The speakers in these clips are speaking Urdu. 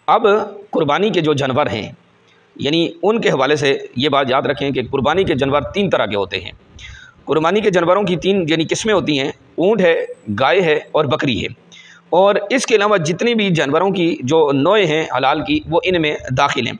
اب قربانی کے جو جانور ہیں یعنی ان کے حوالے سے یہ بات یاد رکھیں کہ قربانی کے جانور 3 طرح کے ہوتے ہیں۔ قربانی کے جانوروں کی 3 یعنی قسمیں ہوتی ہیں، اونٹ ہے، گائے ہے اور بکری ہے، اور اس کے علاوہ جتنی بھی جانوروں کی جو نوع ہیں حلال کی وہ ان میں داخل ہیں،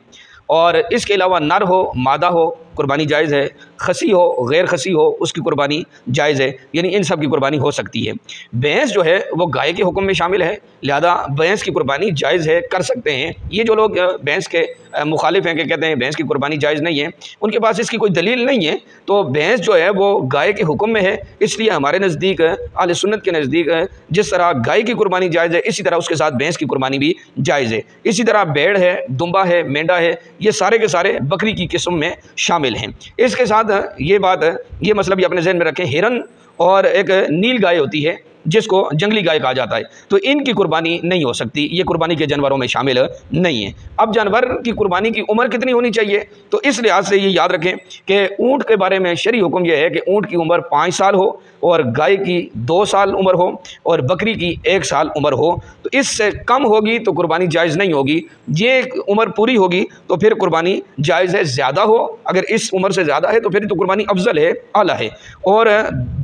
اور اس کے علاوہ نر ہو مادہ ہو قربانی جائز ہے، خسی ہو غیر خسی ہو اس کی قربانی جائز ہے، یعنی ان سب کی قربانی ہو سکتی ہے۔ بھینس جو ہے وہ گائے کے حکم میں شامل ہے، لہذا بھینس کی قربانی جائز ہے، کر سکتے ہیں۔ یہ جو لوگ بھینس کے مخالف ہیں کہ کہتے ہیں بھینس کی قربانی جائز نہیں ہے، ان کے پاس اس کی کوئی دلیل نہیں ہے، تو بھینس جو ہے وہ گائے کے حکم میں ہے، اس لیے ہمارے نزدیک اہل سنت کے نزدیک جس طرح گائے کی قربانی جائز ہے اسی طرح اس کے ساتھ بھینس کی قربانی بھی جائز ہے۔ اسی طرح بھیڑ ہے، دمبا ہے، مینڈا ہے، یہ سارے کے سارے بکری کی قسم میں شامل ہیں۔ اس کے ساتھ یہ مسئلہ بھی اپنے ذہن میں رکھیں، ہرن اور ایک نیل گائے ہوتی ہے جس کو جنگلی گائے کہا جاتا ہے، تو ان کی قربانی نہیں ہو سکتی، یہ قربانی کے جانوروں میں شامل نہیں ہے۔ اب جانور کی قربانی کی عمر کتنی ہونی چاہیے، تو اس لحاظ سے یہ یاد رکھیں کہ اونٹ کے بارے میں شرعی حکم یہ ہے کہ اونٹ کی عمر 5 سال ہو اور گائے کی 2 سال عمر ہو اور بکری کی 1 سال عمر ہو، تو اس سے کم ہوگی تو قربانی جائز نہیں ہوگی، یہ عمر پوری ہوگی تو پھر قربانی جائز ہے، زیادہ ہو اگر اس عمر سے زیادہ ہے تو پھر تو قربانی افضل ہے، اعلیٰ ہے۔ اور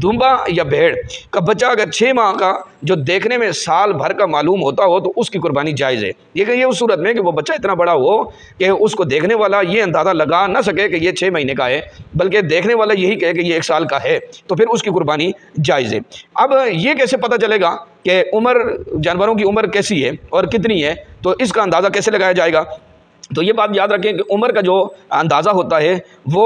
دمبا یا بھیڑ کا بچہ اگر 6 ماہ کا جو دیکھنے میں سال بھر کا معلوم ہوتا ہو تو اس کی قربانی جائز ہے، یہ اس صورت میں کہ وہ بچہ اتنا بڑا ہو کہ اس کو دیکھنے والا یہ اندازہ لگا نہ سکے کہ یہ 6 مہینے کا ہے، بلکہ دیکھنے والا یہی کہے کہ یہ 1 سال کا ہے، تو پھر اس کی قربانی جائز ہے۔ اب یہ کیسے پتہ چلے گا کہ جانوروں کی عمر کیسی ہے اور کتنی ہے، تو اس کا اندازہ کیسے لگایا جائے گا، تو یہ بات یاد رکھیں کہ عمر کا جو اندازہ ہوتا ہے وہ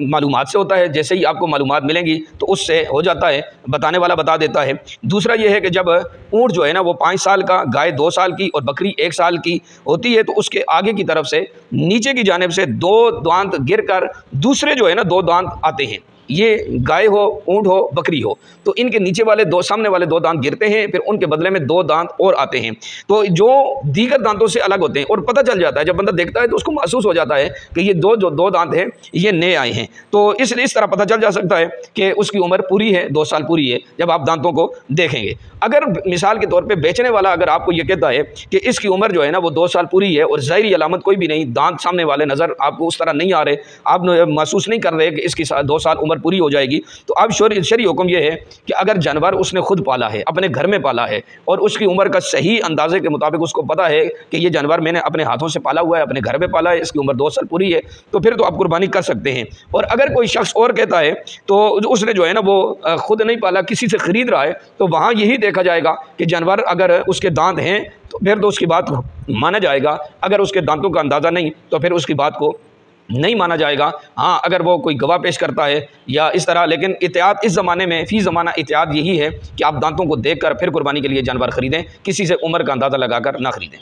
معلومات سے ہوتا ہے، جیسے ہی آپ کو معلومات ملیں گی تو اس سے ہو جاتا ہے، بتانے والا بتا دیتا ہے۔ دوسرا یہ ہے کہ جب اونٹ جو ہے نا وہ 5 سال کا، گائے 2 سال کی اور بکری 1 سال کی ہوتی ہے تو اس کے آگے کی طرف سے نیچے کی جانب سے 2 دانت گر کر دوسرے جو ہے نا 2 دانت آتے ہیں، یہ گائے ہو اونٹ ہو بکری ہو تو ان کے نیچے والے سامنے والے 2 دانت گرتے ہیں، پھر ان کے بدلے میں 2 دانت اور آتے ہیں، تو جو دیگر دانتوں سے الگ ہوتے ہیں، اور پتہ چل جاتا ہے جب بندہ دیکھتا ہے تو اس کو محسوس ہو جاتا ہے کہ یہ جو 2 دانت ہیں یہ نئے آئے ہیں، تو اس طرح پتہ چل جا سکتا ہے کہ اس کی عمر پوری ہے، 2 سال پوری ہے جب آپ دانتوں کو دیکھیں گے۔ اگر مثال کے طور پہ بیچنے والا اگر آپ کو یہ کہتا ہے کہ اس کی عمر جو ہے نا وہ 2 سال پوری ہے اور ظاہری علامت کوئی بھی نہیں، دانت سامنے والے نظر آپ کو اس طرح نہیں آ رہے، آپ محسوس نہیں کر رہے کہ اس کی 2 سال عمر پوری ہو جائے گی، تو اب شرعی حکم یہ ہے کہ اگر جانور اس نے خود پالا ہے، اپنے گھر میں پالا ہے اور اس کی عمر کا صحیح اندازے کے مطابق اس کو پتا ہے کہ یہ جانور میں نے اپنے ہاتھوں سے پالا ہوا ہے، اپنے گھر میں پالا ہے، اس کی عمر 2 سال پوری ہے، تو پھر تو آپ قربانی کر سکتے ہیں۔ اور اگر کوئی شخص اور کہتا ہے تو اس نے جو ہے نا وہ خود نہیں پالا، کسی سے خرید رہا ہے، تو وہاں یہی دیکھا جائے گا کہ جانور اگر اس کے دانت ہیں تو پھر تو اس کی بات کو مانا جائے گا، اگر اس کے دانتوں کا اندازہ نہیں تو پھر اس کی بات کو نہیں مانا جائے گا۔ ہاں اگر وہ کوئی گواہ پیش کرتا ہے یا اس طرح، لیکن احتیاط اس زمانے میں فی زمانہ احتیاط یہی ہے کہ آپ دانتوں کو دیکھ کر پھر قربانی کے لیے جانور خریدیں، کسی سے عمر کا اندازہ لگا کر نہ خریدیں۔